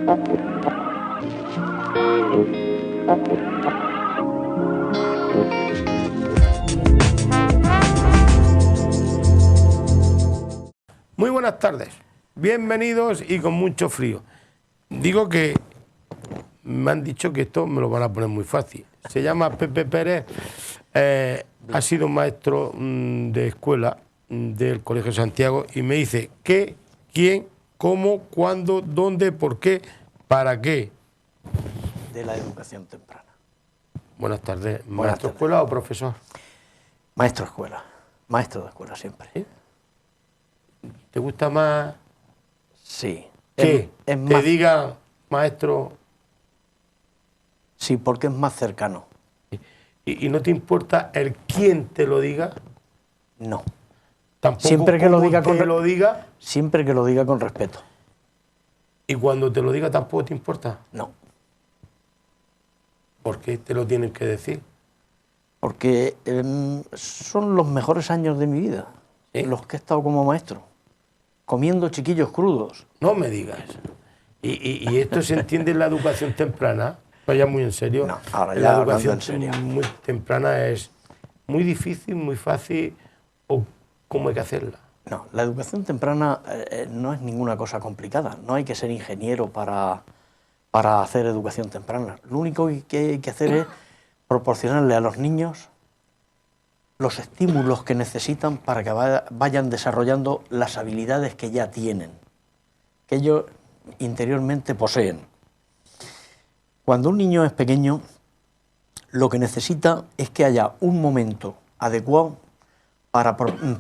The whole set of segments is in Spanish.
Muy buenas tardes, bienvenidos y con mucho frío. Digo que me han dicho que esto me lo van a poner muy fácil. Se llama Pepe Pérez, ha sido maestro de escuela del Colegio Santiago y me dice qué, quién, cómo, cuándo, dónde, por qué, para qué. De la educación temprana. Buenas tardes. ¿Maestro de escuela o profesor? Maestro de escuela. Maestro de escuela siempre. ¿Sí? ¿Te gusta más? Sí. ¿Qué? Es ¿Te más... diga maestro? Sí, porque es más cercano. ¿Y no te importa el quién te lo diga? No. Tampoco Siempre que lo diga lo diga. Siempre que lo diga con respeto. ¿Y cuando te lo diga tampoco te importa? No. ¿Por qué te lo tienen que decir? Porque son los mejores años de mi vida, ¿Sí? Los que he estado como maestro, comiendo chiquillos crudos. No me digas. ¿Y esto se entiende en la educación temprana? Vaya muy en serio. No, ahora ya la hablando educación en serio. muy temprana es muy difícil, muy fácil, o cómo hay que hacerla. No, la educación temprana no es ninguna cosa complicada. No hay que ser ingeniero para hacer educación temprana. Lo único que hay que hacer es proporcionarle a los niños los estímulos que necesitan para que vayan desarrollando las habilidades que ya tienen, que ellos interiormente poseen. Cuando un niño es pequeño, lo que necesita es que haya un momento adecuado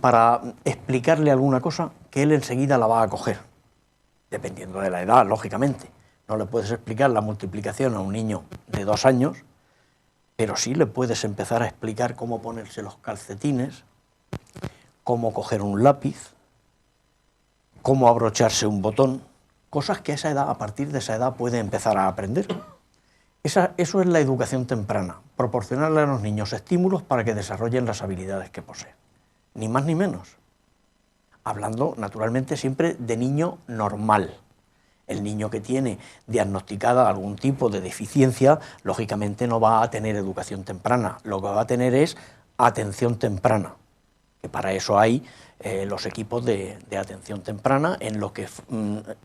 para explicarle alguna cosa que él enseguida la va a coger, dependiendo de la edad, lógicamente. No le puedes explicar la multiplicación a un niño de 2 años, pero sí le puedes empezar a explicar cómo ponerse los calcetines, cómo coger un lápiz, cómo abrocharse un botón, cosas que a partir de esa edad puede empezar a aprender. Eso es la educación temprana, proporcionarle a los niños estímulos para que desarrollen las habilidades que poseen. Ni más ni menos. Hablando, naturalmente, siempre de niño normal. El niño que tiene diagnosticada algún tipo de deficiencia, lógicamente no va a tener educación temprana. Lo que va a tener es atención temprana, que para eso hay los equipos de atención temprana, en los que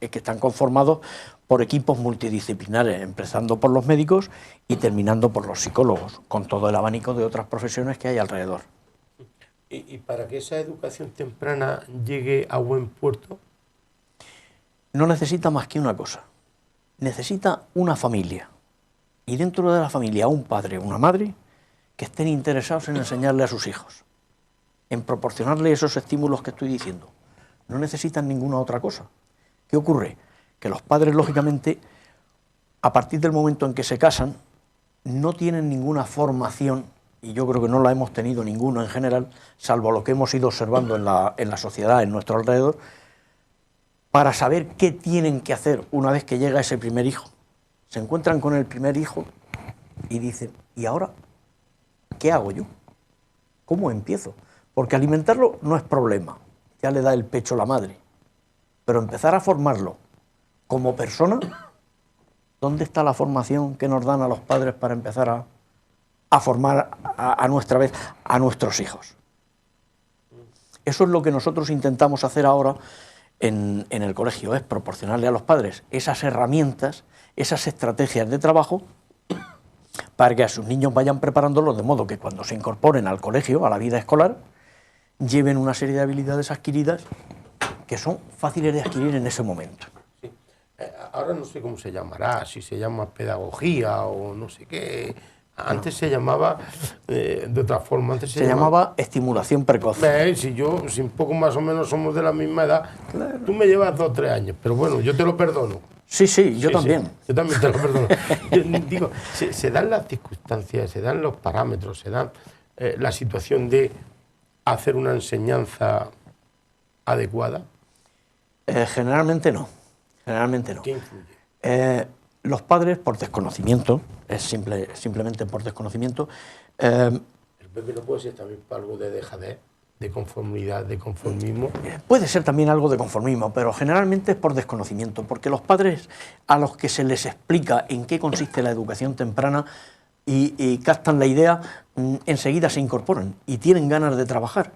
están conformados por equipos multidisciplinares, empezando por los médicos y terminando por los psicólogos, con todo el abanico de otras profesiones que hay alrededor. ¿Y para que esa educación temprana llegue a buen puerto? No necesita más que una cosa. Necesita una familia. Y dentro de la familia un padre o una madre que estén interesados en enseñarle a sus hijos, en proporcionarle esos estímulos que estoy diciendo. No necesitan ninguna otra cosa. ¿Qué ocurre? Que los padres, lógicamente, a partir del momento en que se casan, no tienen ninguna formación, y yo creo que no la hemos tenido ninguno en general, salvo lo que hemos ido observando en la sociedad, en nuestro alrededor, para saber qué tienen que hacer una vez que llega ese primer hijo. Se encuentran con el primer hijo y dicen, ¿y ahora qué hago yo? ¿Cómo empiezo? Porque alimentarlo no es problema, ya le da el pecho la madre, pero empezar a formarlo como persona, ¿dónde está la formación que nos dan a los padres para empezar a formar a nuestra vez a nuestros hijos? Eso es lo que nosotros intentamos hacer ahora en el colegio, es proporcionarle a los padres esas herramientas, esas estrategias de trabajo para que a sus niños vayan preparándolos de modo que cuando se incorporen al colegio, a la vida escolar, lleven una serie de habilidades adquiridas que son fáciles de adquirir en ese momento. Sí. Ahora no sé cómo se llamará, si se llama pedagogía o no sé qué. Antes se llamaba de otra forma. Antes se llamaba estimulación precoz. Si un poco más o menos somos de la misma edad, claro. Tú me llevas 2 o 3 años, pero bueno, yo te lo perdono. Sí, yo también. Sí, yo también te lo perdono. Digo, se dan las circunstancias, se dan los parámetros, se dan la situación de hacer una enseñanza adecuada. Generalmente no. Generalmente no. ¿Qué influye? Los padres, por desconocimiento, simplemente por desconocimiento. El bebé no puede ser también para algo de dejadez, de conformidad, de conformismo. Puede ser también algo de conformismo, pero generalmente es por desconocimiento, porque los padres a los que se les explica en qué consiste la educación temprana y captan la idea, enseguida se incorporan y tienen ganas de trabajar.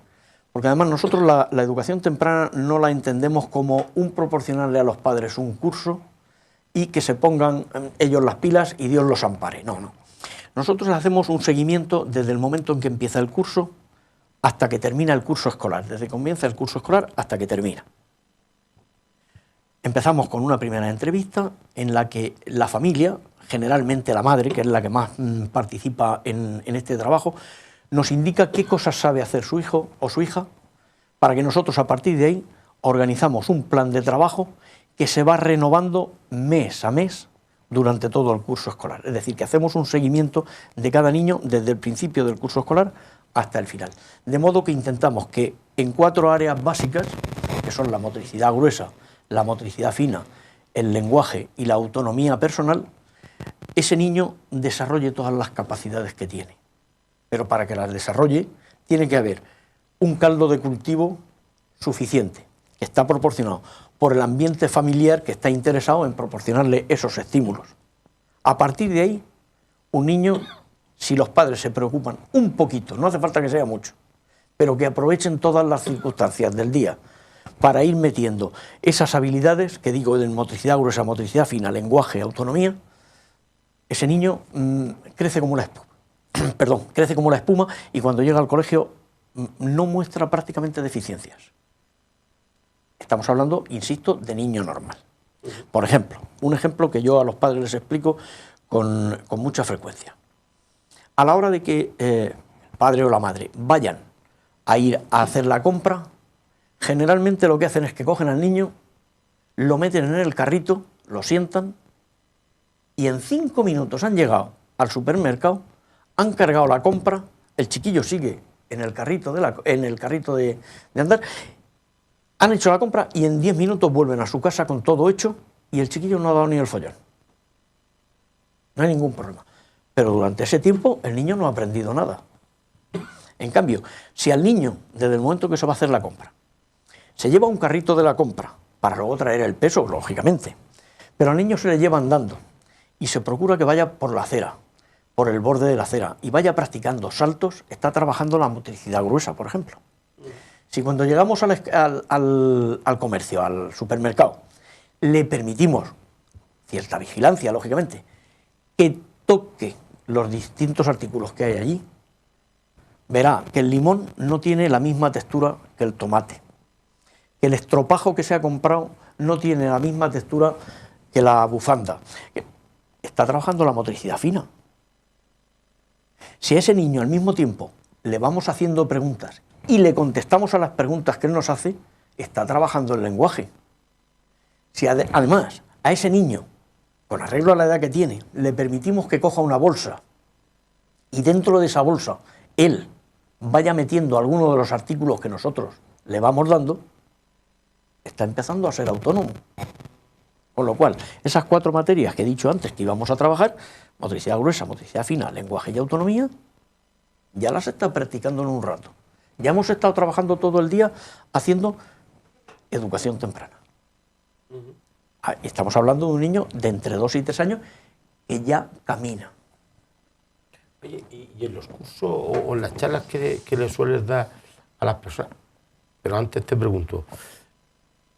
Porque además nosotros la educación temprana no la entendemos como un proporcionarle a los padres un curso y que se pongan ellos las pilas y Dios los ampare. No, no. Nosotros hacemos un seguimiento desde el momento en que empieza el curso hasta que termina el curso escolar, desde que comienza el curso escolar hasta que termina. Empezamos con una primera entrevista en la que la familia, generalmente la madre, que es la que más participa en este trabajo, nos indica qué cosas sabe hacer su hijo o su hija, para que nosotros a partir de ahí organizamos un plan de trabajo que se va renovando mes a mes durante todo el curso escolar. Es decir, que hacemos un seguimiento de cada niño desde el principio del curso escolar hasta el final. De modo que intentamos que en 4 áreas básicas, que son la motricidad gruesa, la motricidad fina, el lenguaje y la autonomía personal, ese niño desarrolle todas las capacidades que tiene. Pero para que las desarrolle tiene que haber un caldo de cultivo suficiente, que está proporcionado por el ambiente familiar que está interesado en proporcionarle esos estímulos. A partir de ahí, un niño, si los padres se preocupan un poquito, no hace falta que sea mucho, pero que aprovechen todas las circunstancias del día para ir metiendo esas habilidades, que digo, de motricidad gruesa, motricidad fina, lenguaje, autonomía, ese niño crece como la espuma. Crece como la espuma y cuando llega al colegio no muestra prácticamente deficiencias. Estamos hablando, insisto, de niño normal. Por ejemplo, un ejemplo que yo a los padres les explico con mucha frecuencia. A la hora de que el padre o la madre vayan a ir a hacer la compra, generalmente lo que hacen es que cogen al niño, lo meten en el carrito, lo sientan y en 5 minutos han llegado al supermercado, han cargado la compra, el chiquillo sigue en el carrito de andar, han hecho la compra y en 10 minutos vuelven a su casa con todo hecho y el chiquillo no ha dado ni el follón. No hay ningún problema. Pero durante ese tiempo el niño no ha aprendido nada. En cambio, si al niño, desde el momento que se va a hacer la compra, se lleva un carrito de la compra para luego traer el peso, lógicamente, pero al niño se le lleva andando y se procura que vaya por la acera, por el borde de la acera y vaya practicando saltos, está trabajando la motricidad gruesa, por ejemplo. Si cuando llegamos al comercio, al supermercado, le permitimos cierta vigilancia, lógicamente, que toque los distintos artículos que hay allí, verá que el limón no tiene la misma textura que el tomate, que el estropajo que se ha comprado no tiene la misma textura que la bufanda. Está trabajando la motricidad fina. Si a ese niño al mismo tiempo le vamos haciendo preguntas y le contestamos a las preguntas que él nos hace, está trabajando el lenguaje. Si además a ese niño, con arreglo a la edad que tiene, le permitimos que coja una bolsa y dentro de esa bolsa él vaya metiendo alguno de los artículos que nosotros le vamos dando, está empezando a ser autónomo. Con lo cual, esas 4 materias que he dicho antes que íbamos a trabajar, motricidad gruesa, motricidad fina, lenguaje y autonomía, ya las está practicando en un rato. Ya hemos estado trabajando todo el día haciendo educación temprana. Estamos hablando de un niño de entre 2 y 3 años que ya camina. Oye, y en los cursos o en las charlas que le sueles dar a las personas, pero antes te pregunto,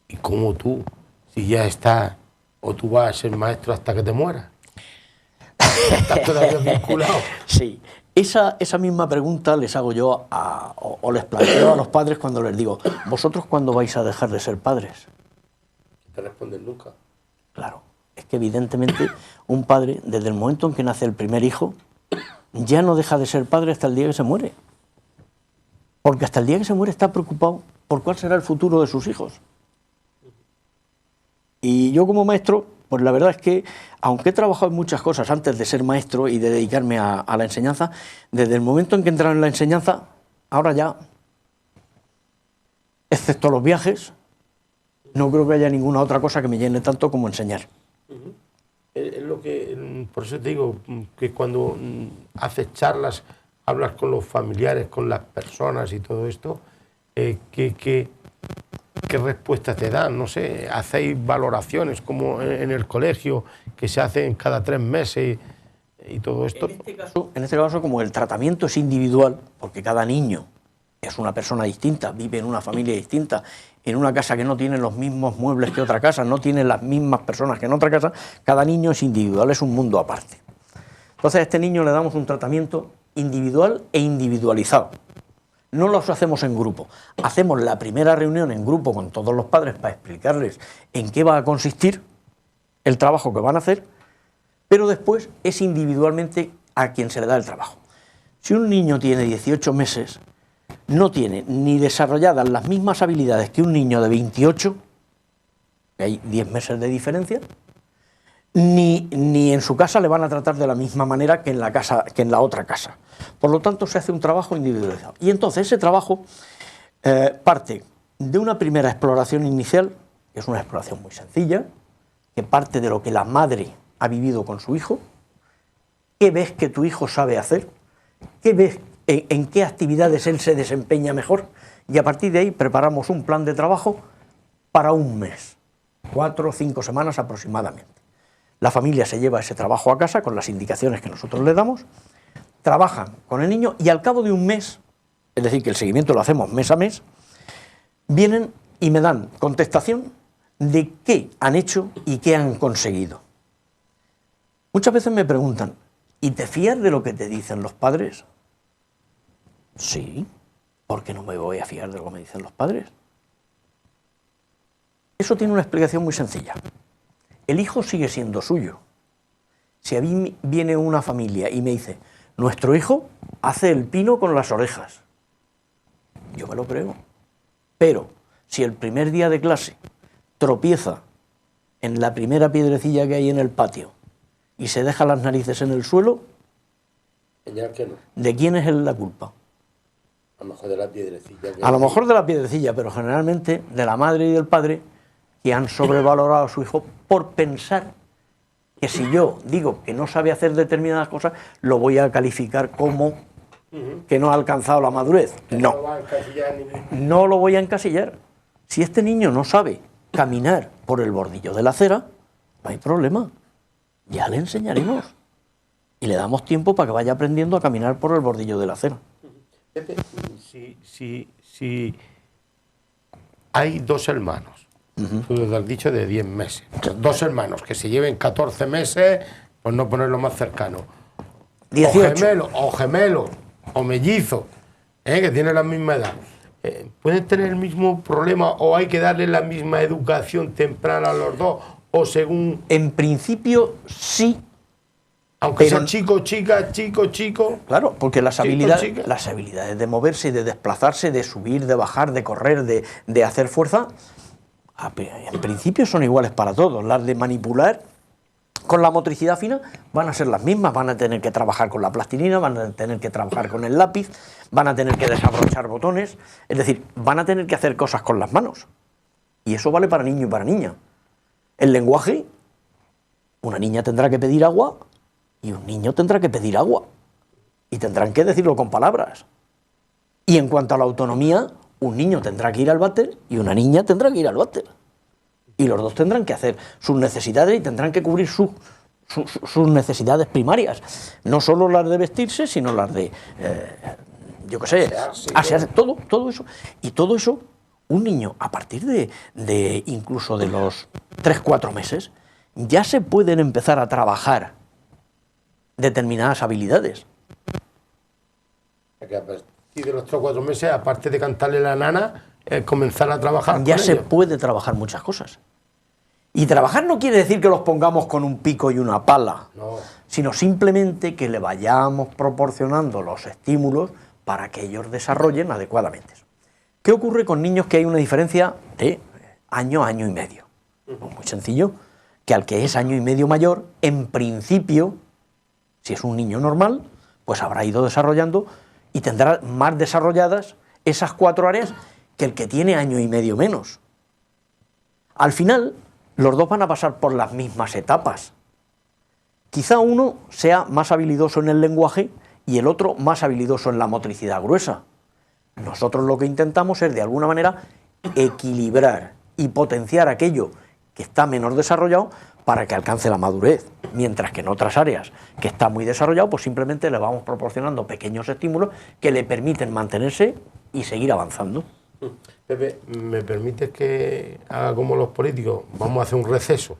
¿y cómo tú, si ya estás, o tú vas a ser maestro hasta que te mueras? ¿Estás todavía vinculado? Sí, esa misma pregunta les hago yo o les planteo a los padres cuando les digo, ¿vosotros cuándo vais a dejar de ser padres? No te responden nunca. Claro, es que evidentemente un padre, desde el momento en que nace el primer hijo, ya no deja de ser padre hasta el día que se muere. Porque hasta el día que se muere está preocupado por cuál será el futuro de sus hijos. Y yo como maestro, pues la verdad es que, aunque he trabajado en muchas cosas antes de ser maestro y de dedicarme a la enseñanza, desde el momento en que entraron en la enseñanza, ahora ya, excepto los viajes, no creo que haya ninguna otra cosa que me llene tanto como enseñar. Es lo que, por eso te digo, que cuando haces charlas, hablas con los familiares, con las personas y todo esto, ¿qué respuesta te dan? No sé, ¿hacéis valoraciones como en el colegio que se hacen cada 3 meses y todo esto? En este caso, como el tratamiento es individual, porque cada niño es una persona distinta, vive en una familia distinta, en una casa que no tiene los mismos muebles que otra casa, no tiene las mismas personas que en otra casa, cada niño es individual, es un mundo aparte. Entonces a este niño le damos un tratamiento individual e individualizado. No los hacemos en grupo, hacemos la primera reunión en grupo con todos los padres para explicarles en qué va a consistir el trabajo que van a hacer, pero después es individualmente a quien se le da el trabajo. Si un niño tiene 18 meses, no tiene ni desarrolladas las mismas habilidades que un niño de 28, que hay 10 meses de diferencia, ni en su casa le van a tratar de la misma manera que en la otra casa. Por lo tanto, se hace un trabajo individualizado. Y entonces ese trabajo parte de una primera exploración inicial, que es una exploración muy sencilla, que parte de lo que la madre ha vivido con su hijo. ¿Qué ves que tu hijo sabe hacer? ¿Qué ves en qué actividades él se desempeña mejor? Y a partir de ahí preparamos un plan de trabajo para un mes, 4 o 5 semanas aproximadamente. La familia se lleva ese trabajo a casa con las indicaciones que nosotros le damos, trabajan con el niño y al cabo de un mes, es decir, que el seguimiento lo hacemos mes a mes, vienen y me dan contestación de qué han hecho y qué han conseguido. Muchas veces me preguntan, ¿y te fías de lo que te dicen los padres? Sí, ¿por qué no me voy a fiar de lo que me dicen los padres? Eso tiene una explicación muy sencilla. El hijo sigue siendo suyo. Si a mí viene una familia y me dice, nuestro hijo hace el pino con las orejas, yo me lo creo. Pero si el primer día de clase tropieza en la primera piedrecilla que hay en el patio y se deja las narices en el suelo, ¿de quién es la culpa? A lo mejor de la piedrecilla. A lo mejor de la piedrecilla, pero generalmente de la madre y del padre, que han sobrevalorado a su hijo por pensar que si yo digo que no sabe hacer determinadas cosas, lo voy a calificar como que no ha alcanzado la madurez. No, no lo voy a encasillar. Si este niño no sabe caminar por el bordillo de la acera, no hay problema, ya le enseñaremos y le damos tiempo para que vaya aprendiendo a caminar por el bordillo de la acera. Si hay 2 hermanos, tú lo has dicho de 10 meses, 2 hermanos que se lleven 14 meses, pues no ponerlo más cercano, 18. o gemelos, o mellizos, que tienen la misma edad, ¿pueden tener el mismo problema o hay que darle la misma educación temprana a los dos? O según... En principio sí. Aunque sea chico, chica, chico. Claro, porque las habilidades de moverse y de desplazarse, de subir, de bajar, de correr, de hacer fuerza, en principio son iguales para todos. Las de manipular con la motricidad fina van a ser las mismas, van a tener que trabajar con la plastilina, van a tener que trabajar con el lápiz, van a tener que desabrochar botones, es decir, van a tener que hacer cosas con las manos. Y eso vale para niño y para niña. El lenguaje, una niña tendrá que pedir agua y un niño tendrá que pedir agua. Y tendrán que decirlo con palabras. Y en cuanto a la autonomía, un niño tendrá que ir al váter y una niña tendrá que ir al váter. Y los dos tendrán que hacer sus necesidades y tendrán que cubrir sus necesidades primarias. No solo las de vestirse, sino las de, yo qué sé, asearse, todo eso. Y todo eso, un niño, a partir de incluso de los 3-4 meses, ya se pueden empezar a trabajar determinadas habilidades. A partir de los 3 o 4 meses, aparte de cantarle la nana, comenzar a trabajar. Ya se puede trabajar muchas cosas. Y trabajar no quiere decir que los pongamos con un pico y una pala, sino simplemente que le vayamos proporcionando los estímulos para que ellos desarrollen adecuadamente. ¿Qué ocurre con niños que hay una diferencia de año a año y medio? Pues muy sencillo, que al que es año y medio mayor, en principio, si es un niño normal, pues habrá ido desarrollando y tendrá más desarrolladas esas 4 áreas que el que tiene año y medio menos. Al final, los dos van a pasar por las mismas etapas. Quizá uno sea más habilidoso en el lenguaje y el otro más habilidoso en la motricidad gruesa. Nosotros lo que intentamos es, de alguna manera, equilibrar y potenciar aquello que está menos desarrollado para que alcance la madurez, mientras que en otras áreas que está muy desarrollado, pues simplemente le vamos proporcionando pequeños estímulos que le permiten mantenerse y seguir avanzando. Pepe, ¿me permites que haga como los políticos? Vamos a hacer un receso.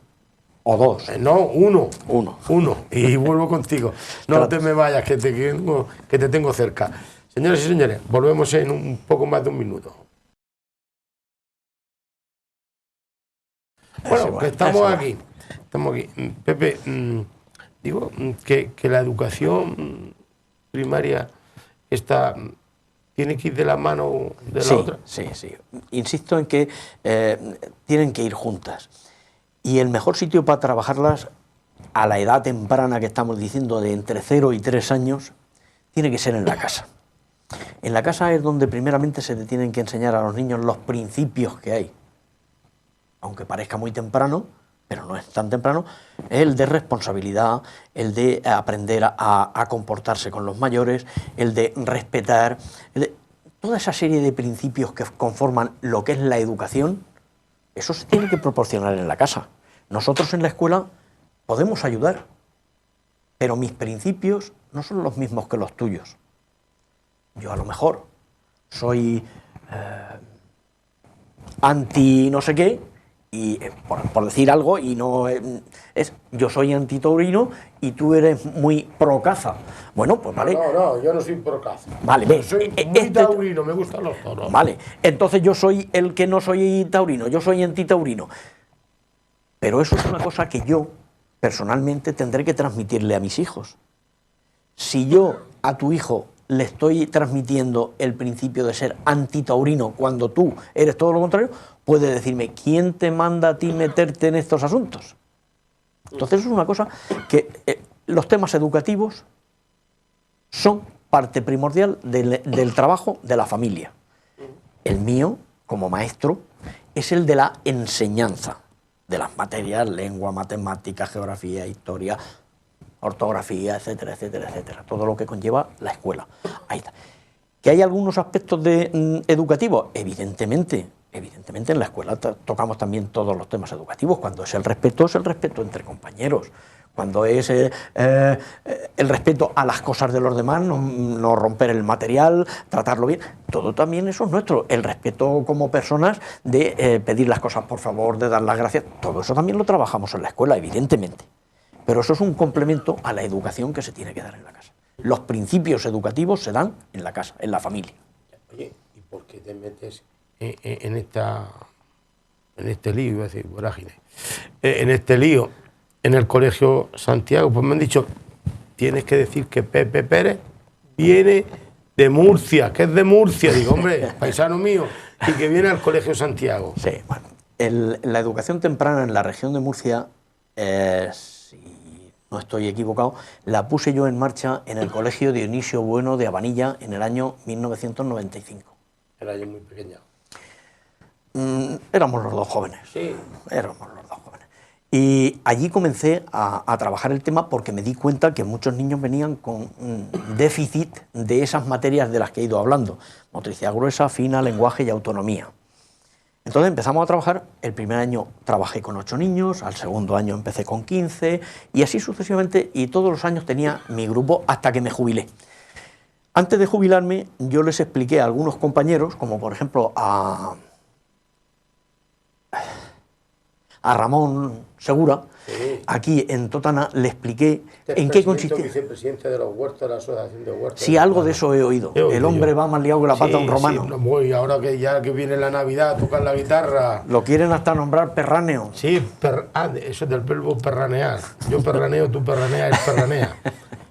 O dos. No, uno. Uno. Y vuelvo contigo. No te me vayas, que te tengo cerca. Señores y señores, volvemos en un poco más de un minuto. Bueno, que estamos aquí. Pepe, digo que la educación primaria tiene que ir de la mano de la otra. Sí. Insisto en que tienen que ir juntas. Y el mejor sitio para trabajarlas a la edad temprana que estamos diciendo, de entre 0 y 3 años, tiene que ser en la casa. En la casa es donde primeramente se le tienen que enseñar a los niños los principios que hay. Aunque parezca muy temprano, pero no es tan temprano, es el de responsabilidad, el de aprender a comportarse con los mayores, el de respetar, toda esa serie de principios que conforman lo que es la educación. Eso se tiene que proporcionar en la casa. Nosotros en la escuela podemos ayudar, pero mis principios no son los mismos que los tuyos. Yo a lo mejor soy anti no sé qué, y por decir algo, y no yo soy antitaurino y tú eres muy pro caza. Bueno, pues vale. No, yo no soy pro caza. Vale, yo soy muy taurino, me gustan los toros. Vale, entonces yo soy el que no soy taurino, yo soy antitaurino. Pero eso es una cosa que yo, personalmente, tendré que transmitirle a mis hijos. Si yo a tu hijo le estoy transmitiendo el principio de ser antitaurino cuando tú eres todo lo contrario, puede decirme, ¿quién te manda a ti meterte en estos asuntos? Entonces es una cosa que los temas educativos son parte primordial del trabajo de la familia. El mío, como maestro, es el de la enseñanza de las materias, lengua, matemáticas, geografía, historia, ortografía, etcétera, etcétera, etcétera. Todo lo que conlleva la escuela. Ahí está. ¿Que hay algunos aspectos educativos? Evidentemente en la escuela tocamos también todos los temas educativos. Cuando es el respeto entre compañeros. Cuando es el respeto a las cosas de los demás, no romper el material, tratarlo bien. Todo también eso es nuestro. El respeto como personas, de pedir las cosas por favor, de dar las gracias. Todo eso también lo trabajamos en la escuela, evidentemente. Pero eso es un complemento a la educación que se tiene que dar en la casa. Los principios educativos se dan en la casa, en la familia. Oye, ¿y por qué te metes en este lío, iba a decir, vorágine, en este lío, en el Colegio Santiago? Pues me han dicho, tienes que decir que Pepe Pérez viene de Murcia, que es de Murcia. Digo, hombre, paisano mío, y que viene al Colegio Santiago. Sí, bueno, la educación temprana en la región de Murcia, si no estoy equivocado, la puse yo en marcha en el Colegio Dionisio Bueno de Abanilla en el año 1995. Era yo muy pequeño. Éramos los dos jóvenes. Sí. Éramos los dos jóvenes. Y allí comencé a trabajar el tema porque me di cuenta que muchos niños venían con déficit de esas materias de las que he ido hablando. Motricidad gruesa, fina, lenguaje y autonomía. Entonces empezamos a trabajar. El primer año trabajé con 8 niños, al segundo año empecé con 15 y así sucesivamente, y todos los años tenía mi grupo hasta que me jubilé. Antes de jubilarme yo les expliqué a algunos compañeros, como por ejemplo a Ramón Segura, sí, aquí en Totana, le expliqué en qué consistía. Vicepresidente de los huertos, de la Asociación de Huertos. Sí, algo de eso he oído. El hombre va más liado que la pata de un romano. Sí, voy, ahora que ya que viene la Navidad, tocar la guitarra. Lo quieren hasta nombrar perráneo. Sí, eso es del verbo perranear. Yo perraneo, tú perraneas, él perranea.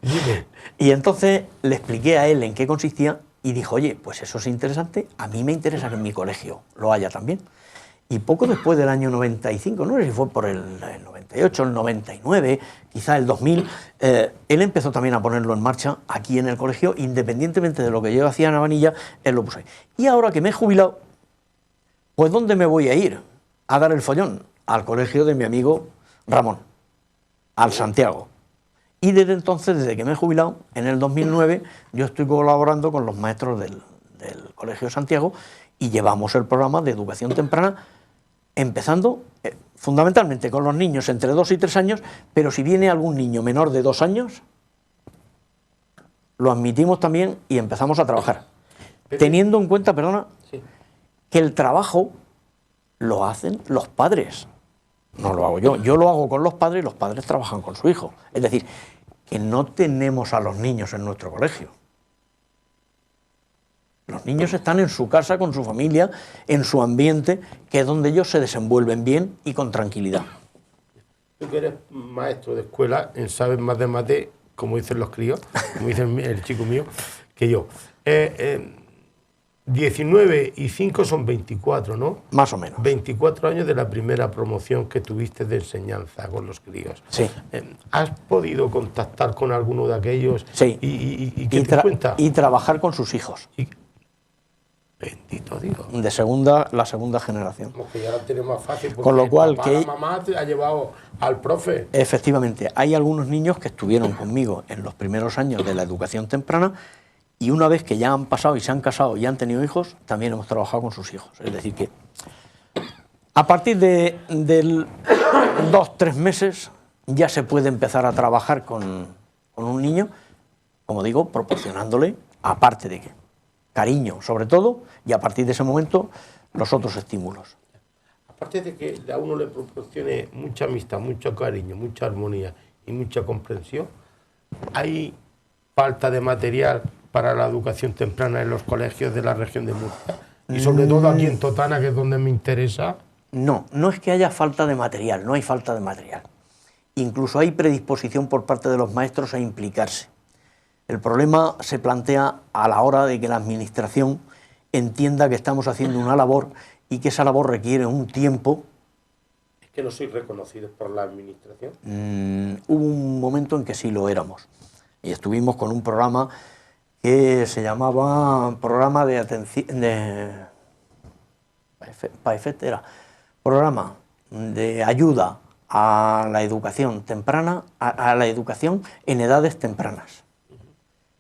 Dime. Y entonces le expliqué a él en qué consistía y dijo, oye, pues eso es interesante, a mí me interesa que en mi colegio lo haya también. Y poco después del año 95, no sé si fue por el 98, el 99, quizá el 2000, él empezó también a ponerlo en marcha aquí en el colegio, independientemente de lo que yo hacía en Abanilla, él lo puso ahí. Y ahora que me he jubilado, pues ¿dónde me voy a ir a dar el follón? Al colegio de mi amigo Ramón, al Santiago. Y desde entonces, desde que me he jubilado, en el 2009, yo estoy colaborando con los maestros del Colegio de Santiago y llevamos el programa de educación temprana, empezando fundamentalmente con los niños entre 2 y 3 años, pero si viene algún niño menor de 2 años, lo admitimos también y empezamos a trabajar. Teniendo en cuenta, perdona, que el trabajo lo hacen los padres. No lo hago yo lo hago con los padres y los padres trabajan con su hijo. Es decir, que no tenemos a los niños en nuestro colegio. Los niños están en su casa, con su familia, en su ambiente, que es donde ellos se desenvuelven bien y con tranquilidad. Tú que eres maestro de escuela, sabes más de mate, como dicen los críos, como dice el chico mío, que yo. 19 y 5 son 24, ¿no? Más o menos. 24 años de la primera promoción que tuviste de enseñanza con los críos. Sí. ¿Has podido contactar con alguno de aquellos? Sí. ¿Y qué te cuenta? Y trabajar con sus hijos. Bendito Dios. De la segunda generación. Como que ya la tenemos más fácil. Con lo cual, la mamá te ha llevado al profe. Efectivamente, hay algunos niños que estuvieron conmigo en los primeros años de la educación temprana y una vez que ya han pasado y se han casado y han tenido hijos, también hemos trabajado con sus hijos. Es decir que a partir de 2-3 meses ya se puede empezar a trabajar con un niño, como digo, proporcionándole, aparte de cariño sobre todo, y a partir de ese momento los otros estímulos. Aparte de que a uno le proporcione mucha amistad, mucho cariño, mucha armonía y mucha comprensión, hay falta de material para la educación temprana en los colegios de la región de Murcia, y sobre todo aquí en Totana, que es donde me interesa. No es que haya falta de material, no hay falta de material. Incluso hay predisposición por parte de los maestros a implicarse. El problema se plantea a la hora de que la administración entienda que estamos haciendo una labor y que esa labor requiere un tiempo. ¿Es que no sois reconocidos por la administración? Hubo un momento en que sí lo éramos. Y estuvimos con un programa que se llamaba Programa de Atención... Programa de Ayuda a la Educación Temprana, a la Educación en Edades Tempranas.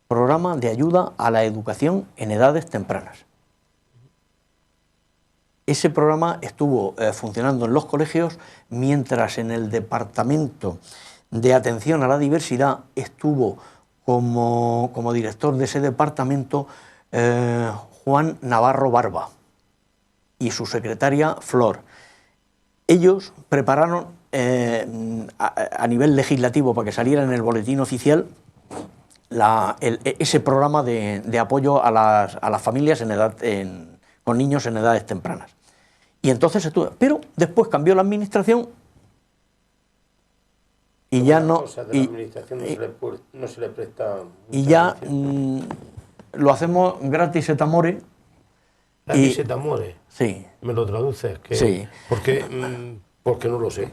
Programa de Ayuda a la Educación en Edades Tempranas. Ese programa estuvo funcionando en los colegios, mientras en el Departamento de Atención a la Diversidad estuvo como director de ese departamento Juan Navarro Barba y su secretaria Flor. Ellos prepararon a nivel legislativo, para que saliera en el boletín oficial, ese programa de apoyo a las familias con niños en edades tempranas. Y entonces estuvo, pero después cambió la administración y ya no... La administración no se le presta... Y ya lo hacemos gratis et amore. ¿Gratis et amore? Sí. ¿Me lo traduces? Sí. Porque no lo sé.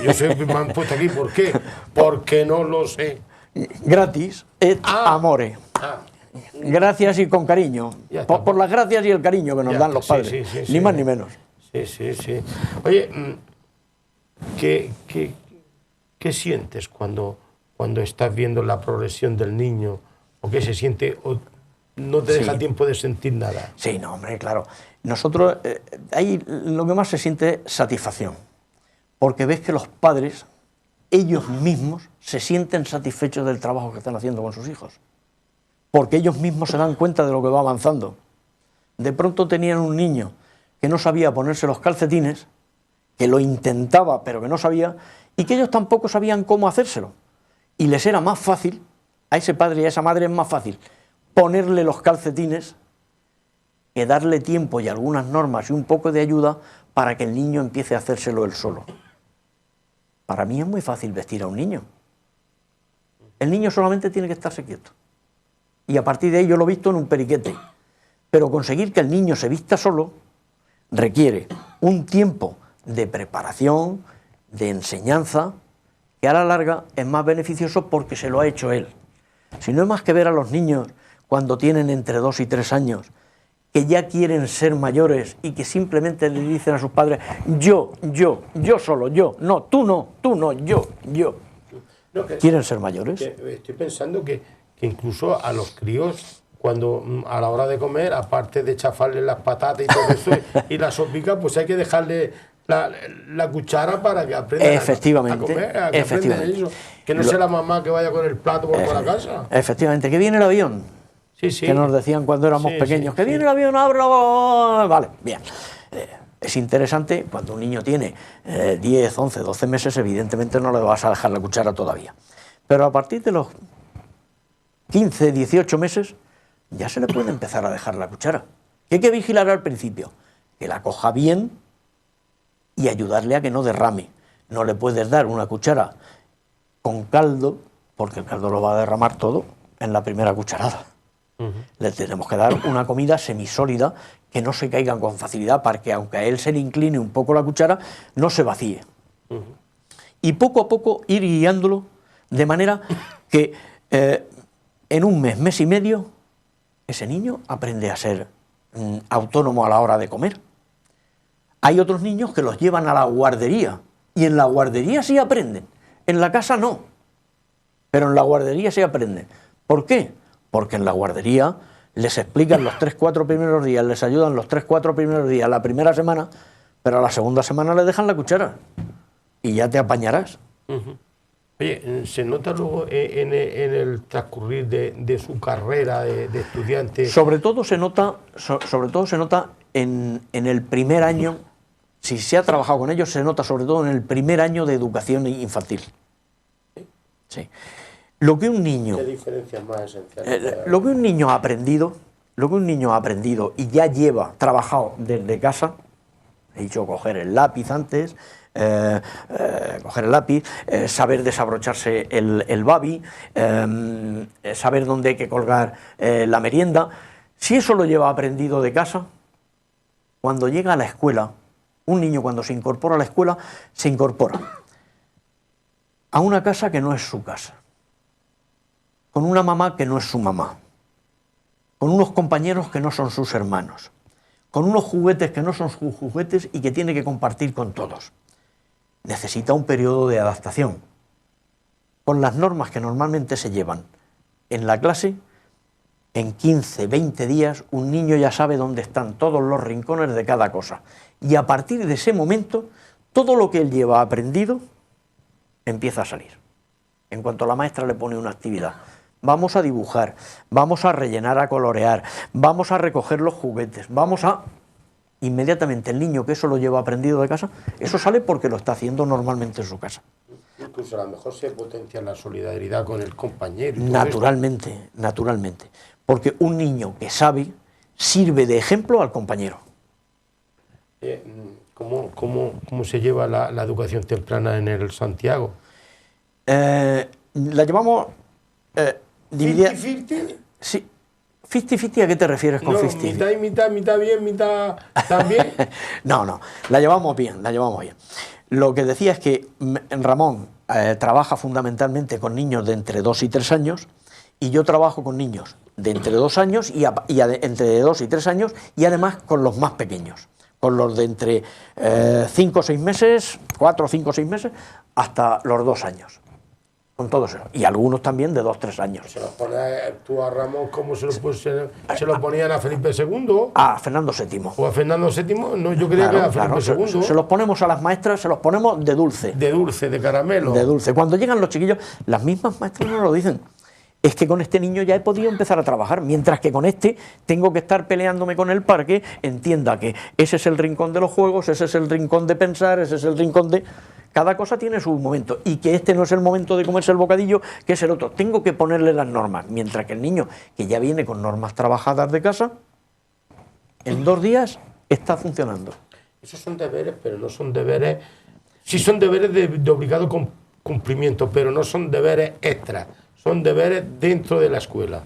Yo sé que me han puesto aquí, ¿por qué? Porque no lo sé. Gratis et amore. Gracias y con cariño. Por las gracias y el cariño que nos dan los padres. Sí, ni más ni menos. Sí. Oye, ¿qué sientes cuando estás viendo la progresión del niño? ¿O qué se siente? ¿O no te deja tiempo de sentir nada? Sí, no, hombre, claro. Nosotros, ahí lo que más se siente es satisfacción. Porque ves que los padres, ellos mismos, se sienten satisfechos del trabajo que están haciendo con sus hijos. Porque ellos mismos se dan cuenta de lo que va avanzando. De pronto tenían un niño que no sabía ponerse los calcetines, que lo intentaba pero que no sabía, y que ellos tampoco sabían cómo hacérselo. Y les era más fácil, a ese padre y a esa madre es más fácil ponerle los calcetines que darle tiempo y algunas normas y un poco de ayuda para que el niño empiece a hacérselo él solo. Para mí es muy fácil vestir a un niño. El niño solamente tiene que estarse quieto. Y a partir de ahí yo lo he visto en un periquete. Pero conseguir que el niño se vista solo requiere un tiempo de preparación, de enseñanza, que a la larga es más beneficioso porque se lo ha hecho él. Si no es más que ver a los niños cuando tienen entre 2 y 3 años, que ya quieren ser mayores y que simplemente le dicen a sus padres, yo solo, yo, no, tú no, yo. No, ¿quieren ser mayores? Estoy pensando que incluso a los críos cuando a la hora de comer, aparte de chafarle las patatas y todo eso y la sopica, pues hay que dejarle la cuchara para que aprenda a comer, a que aprenda eso. Que no sea la mamá que vaya con el plato por toda la casa. Efectivamente, que viene el avión. Sí, sí. Que nos decían cuando éramos pequeños, que viene el avión, ábrelo. Vale, bien. Es interesante, cuando un niño tiene 10, 11, 12 meses, evidentemente no le vas a dejar la cuchara todavía. Pero a partir de los 15, 18 meses, ya se le puede empezar a dejar la cuchara. ¿Qué hay que vigilar al principio? Que la coja bien y ayudarle a que no derrame. No le puedes dar una cuchara con caldo, porque el caldo lo va a derramar todo en la primera cucharada. Le tenemos que dar una comida semisólida que no se caigan con facilidad para que, aunque a él se le incline un poco la cuchara, no se vacíe. Y poco a poco ir guiándolo de manera que en un mes, mes y medio, ese niño aprende a ser autónomo a la hora de comer. Hay otros niños que los llevan a la guardería y en la guardería sí aprenden, en la casa no, pero en la guardería sí aprenden. ¿Por qué? Porque en la guardería les explican los 3, 4 primeros días, les ayudan los 3, 4 primeros días, la primera semana, pero a la segunda semana les dejan la cuchara y ya te apañarás. Oye, ¿se nota luego en el transcurrir de su carrera de estudiante? Sobre todo se nota en el primer año, si se ha trabajado con ellos, se nota sobre todo en el primer año de educación infantil. Sí. Lo que un niño, ¿qué diferencias más esenciales? lo que un niño ha aprendido, y ya lleva trabajado desde casa, he dicho coger el lápiz antes, saber desabrocharse el babi, saber dónde hay que colgar la merienda. Si eso lo lleva aprendido de casa, cuando llega a la escuela, un niño cuando se incorpora a la escuela, se incorpora a una casa que no es su casa, con una mamá que no es su mamá, con unos compañeros que no son sus hermanos, con unos juguetes que no son sus juguetes y que tiene que compartir con todos. Necesita un periodo de adaptación. Con las normas que normalmente se llevan en la clase, en 15, 20 días, un niño ya sabe dónde están todos los rincones de cada cosa. Y a partir de ese momento, todo lo que él lleva aprendido empieza a salir. En cuanto la maestra le pone una actividad, vamos a dibujar, vamos a rellenar, a colorear, vamos a recoger los juguetes, inmediatamente el niño que eso lo lleva aprendido de casa, eso sale porque lo está haciendo normalmente en su casa. Incluso a lo mejor se potencia la solidaridad con el compañero. Naturalmente, naturalmente. Porque un niño que sabe sirve de ejemplo al compañero. ¿Cómo se lleva la educación temprana en el Santiago? La llevamos dividida. ¿50-50? Sí. ¿50-50 a qué te refieres con 50? Mitad y mitad, mitad bien, mitad también. No, la llevamos bien, Lo que decía es que Ramón trabaja fundamentalmente con niños de entre 2 y 3 años y yo trabajo con niños de entre 2 años entre 2 y 3 años y además con los más pequeños, con los de entre 5 o 6 meses, 4, 5 o 6 meses, hasta los 2 años. Con todos ellos. Y algunos también de 2 o 3 años. ¿Se los pones tú a Ramón como se lo ponían a Felipe II? A Fernando VII. ¿O a Fernando VII? No, yo creía que era Felipe II. Se los ponemos a las maestras, se los ponemos de dulce. De dulce, de caramelo. De dulce. Cuando llegan los chiquillos, las mismas maestras nos lo dicen. Es que con este niño ya he podido empezar a trabajar, mientras que con este tengo que estar peleándome con él para que entienda que ese es el rincón de los juegos, ese es el rincón de pensar, ese es el rincón de... Cada cosa tiene su momento y que este no es el momento de comerse el bocadillo, que es el otro. Tengo que ponerle las normas, mientras que el niño que ya viene con normas trabajadas de casa, en 2 días está funcionando. Esos son deberes, pero no son deberes... Sí son deberes de obligado cumplimiento, pero no son deberes extras, son deberes dentro de la escuela.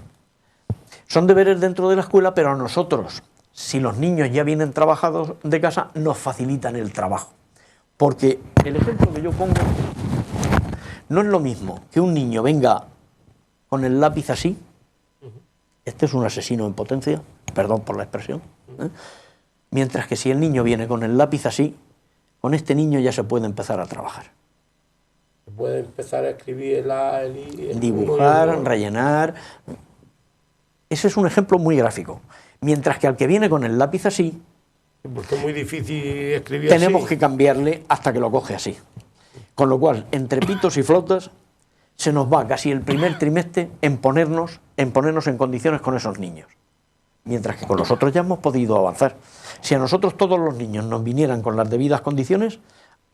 Son deberes dentro de la escuela, pero a nosotros, si los niños ya vienen trabajados de casa, nos facilitan el trabajo. Porque el ejemplo que yo pongo no es lo mismo que un niño venga con el lápiz así, este es un asesino en potencia, perdón por la expresión, mientras que si el niño viene con el lápiz así, con este niño ya se puede empezar a trabajar. Se puede empezar a escribir el dibujar, rellenar. Ese es un ejemplo muy gráfico. Mientras que al que viene con el lápiz así, porque es muy difícil escribir tenemos así. que cambiarle hasta que lo coge así. Con lo cual, entre pitos y flautas, se nos va casi el primer trimestre en ponernos en condiciones con esos niños. Mientras que con los otros ya hemos podido avanzar. Si a nosotros todos los niños nos vinieran con las debidas condiciones,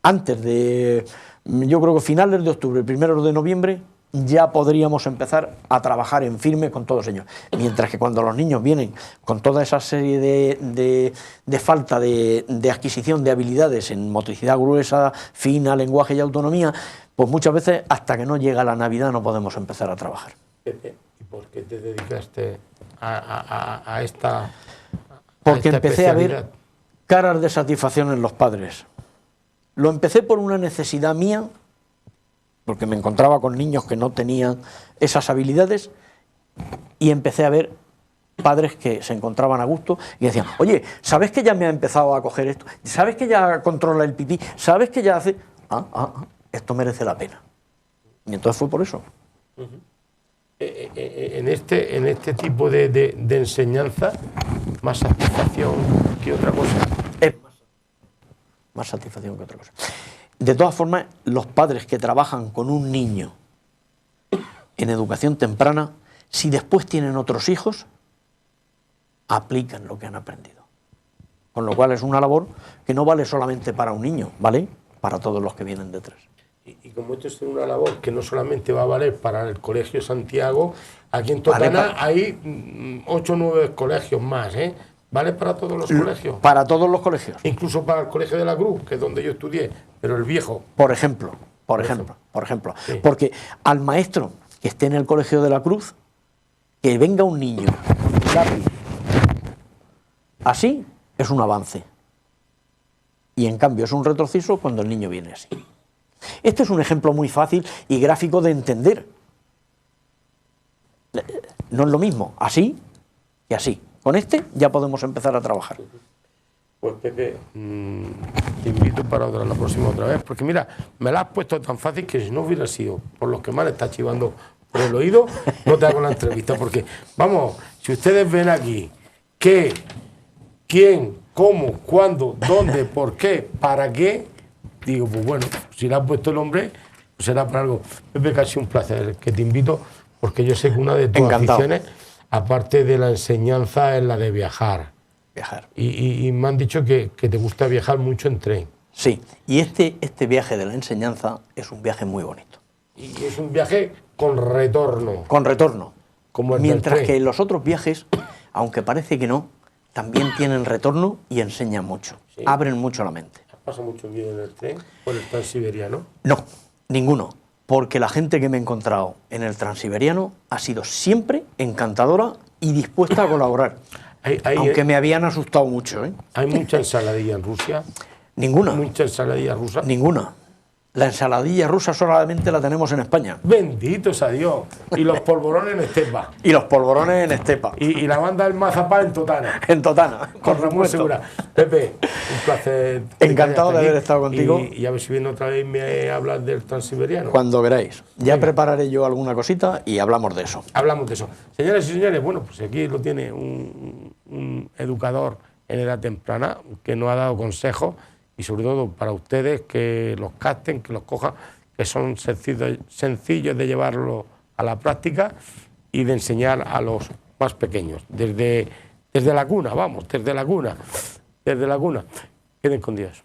antes de, yo creo que finales de octubre, primeros de noviembre, ya podríamos empezar a trabajar en firme con todos ellos. Mientras que cuando los niños vienen con toda esa serie de falta de adquisición de habilidades en motricidad gruesa, fina, lenguaje y autonomía, pues muchas veces hasta que no llega la Navidad no podemos empezar a trabajar. Pepe, ¿y por qué te dedicaste a esta Porque esta empecé a ver especialidad? caras de satisfacción en los padres. Lo empecé por una necesidad mía, porque me encontraba con niños que no tenían esas habilidades, y empecé a ver padres que se encontraban a gusto y decían, oye, ¿sabes que ya me ha empezado a coger esto? ¿Sabes que ya controla el pipí? ¿Sabes que ya hace...? Esto merece la pena. Y entonces fue por eso. En este tipo de enseñanza, más satisfacción que otra cosa. Es más satisfacción que otra cosa. De todas formas, los padres que trabajan con un niño en educación temprana, si después tienen otros hijos, aplican lo que han aprendido. Con lo cual es una labor que no vale solamente para un niño, vale para todos los que vienen detrás. Y como esto es una labor que no solamente va a valer para el Colegio Santiago, aquí en Totana hay 8 o 9 colegios más, ¿eh? ¿Vale para todos los colegios? Para todos los colegios. Incluso para el Colegio de la Cruz, que es donde yo estudié, pero el viejo. Por ejemplo. Sí. Porque al maestro que esté en el Colegio de la Cruz, que venga un niño, lápiz, así es un avance. Y en cambio es un retroceso cuando el niño viene así. Este es un ejemplo muy fácil y gráfico de entender. No es lo mismo así que así. Con este ya podemos empezar a trabajar. Pues Pepe, te invito para la próxima otra vez, porque mira, me la has puesto tan fácil que si no hubiera sido por los que más está chivando por el oído, no te hago la entrevista, porque vamos, si ustedes ven aquí qué, quién, cómo, cuándo, dónde, por qué, para qué, digo, pues bueno, si le has puesto el nombre, pues será para algo. Pepe, casi un placer que te invito, porque yo sé que una de tus aficiones, aparte de la enseñanza, es la de viajar. Y me han dicho que te gusta viajar mucho en tren. Sí, y este viaje de la enseñanza es un viaje muy bonito. Y es un viaje con retorno. Con retorno. Como el Mientras del tren. que los otros viajes, aunque parece que no, también tienen retorno y enseñan mucho. Sí. Abren mucho la mente. ¿Pasa mucho miedo en el tren o en el Transiberiano? No, ninguno. Porque la gente que me he encontrado en el Transiberiano ha sido siempre encantadora y dispuesta a colaborar. Aunque me habían asustado mucho, ¿eh? ¿Hay mucha ensaladilla en Rusia? Ninguna. ¿Mucha ensaladilla rusa? Ninguna. La ensaladilla rusa solamente la tenemos en España. Benditos a Dios. Y los polvorones en Estepa. Y los polvorones en Estepa. Y la banda del mazapán en Totana. En Totana. Con Ramón Segura. Pepe, un placer. Encantado de haber estado contigo. Y a ver si viene otra vez me hablas del Transiberiano. Cuando queráis. Ya prepararé yo alguna cosita y hablamos de eso. Hablamos de eso. Señoras y señores, bueno, pues aquí lo tiene un educador en edad temprana que nos ha dado consejos y sobre todo para ustedes que los capten, que los cojan, que son sencillos de llevarlo a la práctica y de enseñar a los más pequeños, desde la cuna, vamos, desde la cuna. Queden con Dios.